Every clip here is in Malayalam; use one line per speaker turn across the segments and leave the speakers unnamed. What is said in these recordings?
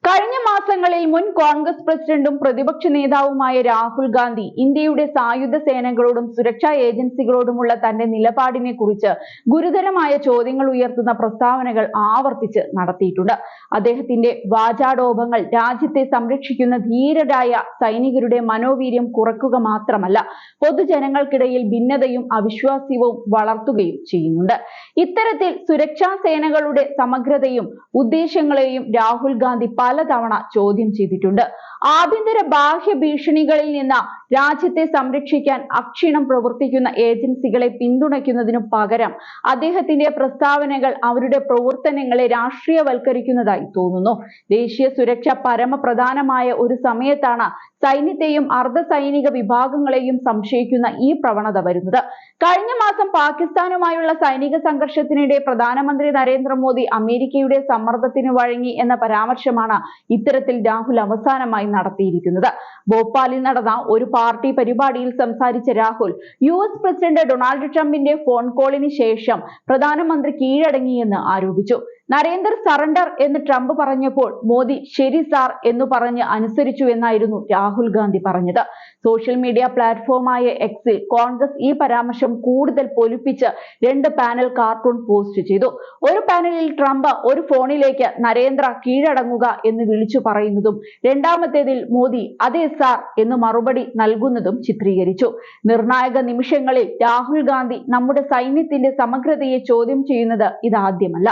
കഴിഞ്ഞ മാസങ്ങളിൽ മുൻ കോൺഗ്രസ് പ്രസിഡന്റും പ്രതിപക്ഷ നേതാവുമായ രാഹുൽ ഗാന്ധി ഇന്ത്യയുടെ സായുധ സേനകളോടും സുരക്ഷാ ഏജൻസികളോടുമുള്ള തന്റെ നിലപാടിനെ കുറിച്ച് ഗുരുതരമായ ചോദ്യങ്ങൾ ഉയർത്തുന്ന പ്രസ്താവനകൾ ആവർത്തിച്ച് നടത്തിയിട്ടുണ്ട്. അദ്ദേഹത്തിന്റെ വാചാടോപങ്ങൾ രാജ്യത്തെ സംരക്ഷിക്കുന്ന ധീരരായ സൈനികരുടെ മനോവീര്യം കുറക്കുക മാത്രമല്ല, പൊതുജനങ്ങൾക്കിടയിൽ ഭിന്നതയും അവിശ്വാസ്യവും വളർത്തുകയും ചെയ്യുന്നുണ്ട്. ഇത്തരത്തിൽ സുരക്ഷാ സേനകളുടെ സമഗ്രതയും ഉദ്ദേശങ്ങളെയും രാഹുൽ ഗാന്ധി പലതവണ ചോദ്യം ചെയ്തിട്ടുണ്ട്. ആഭ്യന്തര ബാഹ്യ ഭീഷണികളിൽ നിന്ന് രാജ്യത്തെ സംരക്ഷിക്കാൻ അക്ഷീണം പ്രവർത്തിക്കുന്ന ഏജൻസികളെ പിന്തുണയ്ക്കുന്നതിനു പകരം അദ്ദേഹത്തിന്റെ പ്രസ്താവനകൾ അവരുടെ പ്രവർത്തനങ്ങളെ രാഷ്ട്രീയവൽക്കരിക്കുന്നതായി തോന്നുന്നു. ദേശീയ സുരക്ഷ പരമപ്രധാനമായ ഒരു സമയത്താണ് സൈന്യത്തെയും അർദ്ധസൈനിക വിഭാഗങ്ങളെയും സംശയിക്കുന്ന ഈ പ്രവണത വരുന്നത്. കഴിഞ്ഞ മാസം പാകിസ്ഥാനുമായുള്ള സൈനിക സംഘർഷത്തിനിടെ പ്രധാനമന്ത്രി നരേന്ദ്രമോദി അമേരിക്കയുടെ സമ്മർദ്ദത്തിന് വഴങ്ങി എന്ന പരാമർശമാണ് ഇത്തരത്തിൽ രാഹുൽ അവസാനമായി നടത്തിയിരിക്കുന്നത്. ഭോപ്പാലിൽ നടന്ന ഒരു പാർട്ടി പരിപാടിയിൽ സംസാരിച്ച രാഹുൽ US പ്രസിഡന്റ് ഡൊണാൾഡ് ട്രംപിന്റെ ഫോൺ കോളിന് ശേഷം പ്രധാനമന്ത്രി കീഴടങ്ങിയെന്ന് ആരോപിച്ചു. നരേന്ദർ സറണ്ടർ എന്ന് ട്രംപ് പറഞ്ഞപ്പോൾ മോദി ശരി സാർ എന്ന് പറഞ്ഞ് അനുസരിച്ചു എന്നായിരുന്നു രാഹുൽ ഗാന്ധി പറഞ്ഞത്. സോഷ്യൽ മീഡിയ പ്ലാറ്റ്ഫോമായ എക്സിൽ കോൺഗ്രസ് ഈ പരാമർശം കൂടുതൽ പൊലിപ്പിച്ച് 2 പാനൽ കാർട്ടൂൺ പോസ്റ്റ് ചെയ്തു. ഒരു പാനലിൽ ട്രംപ് ഒരു ഫോണിലേക്ക് നരേന്ദ്ര കീഴടങ്ങുക എന്ന് വിളിച്ചു പറയുന്നതും രണ്ടാമത്തേതിൽ മോദി അതെ സാർ എന്ന് മറുപടി നൽകുന്നതും ചിത്രീകരിച്ചു. നിർണായക നിമിഷങ്ങളിൽ രാഹുൽ ഗാന്ധി നമ്മുടെ സൈന്യത്തിന്റെ സമഗ്രതയെ ചോദ്യം ചെയ്യുന്നത് ഇതാദ്യമല്ല.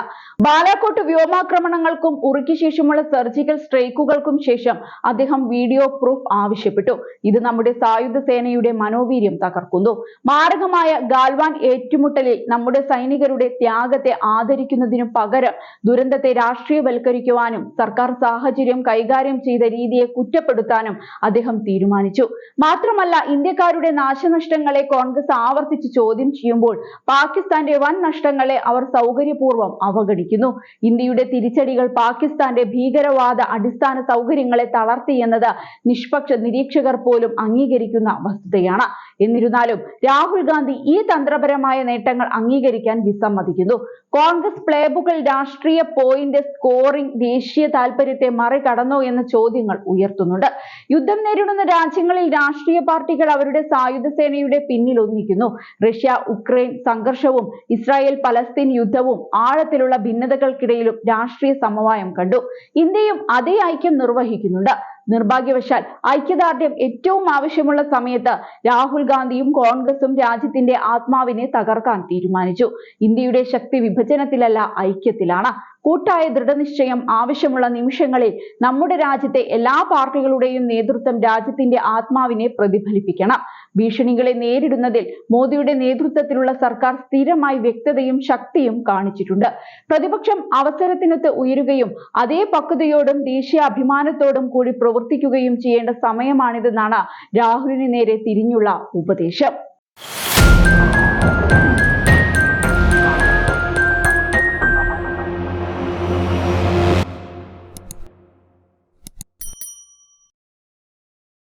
ബാലാക്കോട്ട് വ്യോമാക്രമണങ്ങൾക്കും ഉറിക്ക് ശേഷമുള്ള സർജിക്കൽ സ്ട്രൈക്കുകൾക്കും ശേഷം അദ്ദേഹം വീഡിയോ പ്രൂഫ് ആവശ്യപ്പെട്ടു. ഇത് നമ്മുടെ സായുധ സേനയുടെ മനോവീര്യം തകർക്കുന്നു. മാരകമായ ഗാൽവാൻ ഏറ്റുമുട്ടലിൽ നമ്മുടെ സൈനികരുടെ ത്യാഗത്തെ ആദരിക്കുന്നതിനു പകരം ദുരന്തത്തെ രാഷ്ട്രീയവൽക്കരിക്കുവാനും സർക്കാർ സാഹചര്യം കൈകാര്യം ചെയ്ത രീതിയെ കുറ്റപ്പെടുത്താനും അദ്ദേഹം തീരുമാനിച്ചു. മാത്രമല്ല, ഇന്ത്യക്കാരുടെ നാശനഷ്ടങ്ങളെ കോൺഗ്രസ് ആവർത്തിച്ച് ചോദ്യം ചെയ്യുമ്പോൾ പാകിസ്ഥാന്റെ വൻ നഷ്ടങ്ങളെ അവർ സൗകര്യപൂർവ്വം അവഗണിക്കുന്നു. ഇന്ത്യയുടെ തിരിച്ചടികൾ പാകിസ്ഥാന്റെ ഭീകരവാദ അടിസ്ഥാന സൗകര്യങ്ങളെ തളർത്തിയെന്നത് നിഷ്പക്ഷ നിരീക്ഷകർ പോലും അംഗീകരിക്കുന്ന വസ്തുതയാണ്. എന്നിരുന്നാലും രാഹുൽ ഗാന്ധി ഈ തന്ത്രപരമായ നേട്ടങ്ങൾ അംഗീകരിക്കാൻ വിസമ്മതിക്കുന്നു. കോൺഗ്രസ് പ്ലേബുക്കിൽ രാഷ്ട്രീയ പോയിന്റ് സ്കോറിംഗ് ദേശീയ താൽപര്യത്തെ മറികടന്നോ എന്ന ചോദ്യങ്ങൾ ഉയർത്തുന്നുണ്ട്. യുദ്ധം നേരിടുന്ന രാജ്യങ്ങളിൽ രാഷ്ട്രീയ പാർട്ടികൾ അവരുടെ സായുധ സേനയുടെ പിന്നിൽ ഒന്നിക്കുന്നു. റഷ്യ ഉക്രൈൻ സംഘർഷവും ഇസ്രായേൽ പലസ്തീൻ യുദ്ധവും ആഴത്തിലുള്ള ഭിന്നതകൾക്കിടയിലും രാഷ്ട്രീയ സമവായം കണ്ടു. ഇന്ത്യയും അതേ ഐക്യം നിർവഹിക്കുന്നുണ്ട്. നിർഭാഗ്യവശാൽ ഐക്യദാർഢ്യം ഏറ്റവും ആവശ്യമുള്ള സമയത്ത് രാഹുൽ ഗാന്ധിയും കോൺഗ്രസും രാജ്യത്തിന്റെ ആത്മാവിനെ തകർക്കാൻ തീരുമാനിച്ചു. ഇന്ത്യയുടെ ശക്തി വിഭജനത്തിലല്ല, ഐക്യത്തിലാണ്. കൂട്ടായ ദൃഢനിശ്ചയം ആവശ്യമുള്ള നിമിഷങ്ങളിൽ നമ്മുടെ രാജ്യത്തെ എല്ലാ പാർട്ടികളുടെയും നേതൃത്വം രാജ്യത്തിന്റെ ആത്മാവിനെ പ്രതിഫലിപ്പിക്കണം. ഭീഷണികളെ നേരിടുന്നതിൽ മോദിയുടെ നേതൃത്വത്തിലുള്ള സർക്കാർ സ്ഥിരമായി വ്യക്തതയും ശക്തിയും കാണിച്ചിട്ടുണ്ട്. പ്രതിപക്ഷം അവസരത്തിനൊത്ത് ഉയരുകയും അതേ പക്വതയോടും ദേശീയ അഭിമാനത്തോടും കൂടി പ്രവർത്തിക്കുകയും ചെയ്യേണ്ട സമയമാണിതെന്നാണ് രാഹുലിന് നേരെ തിരിഞ്ഞുള്ള ഉപദേശം.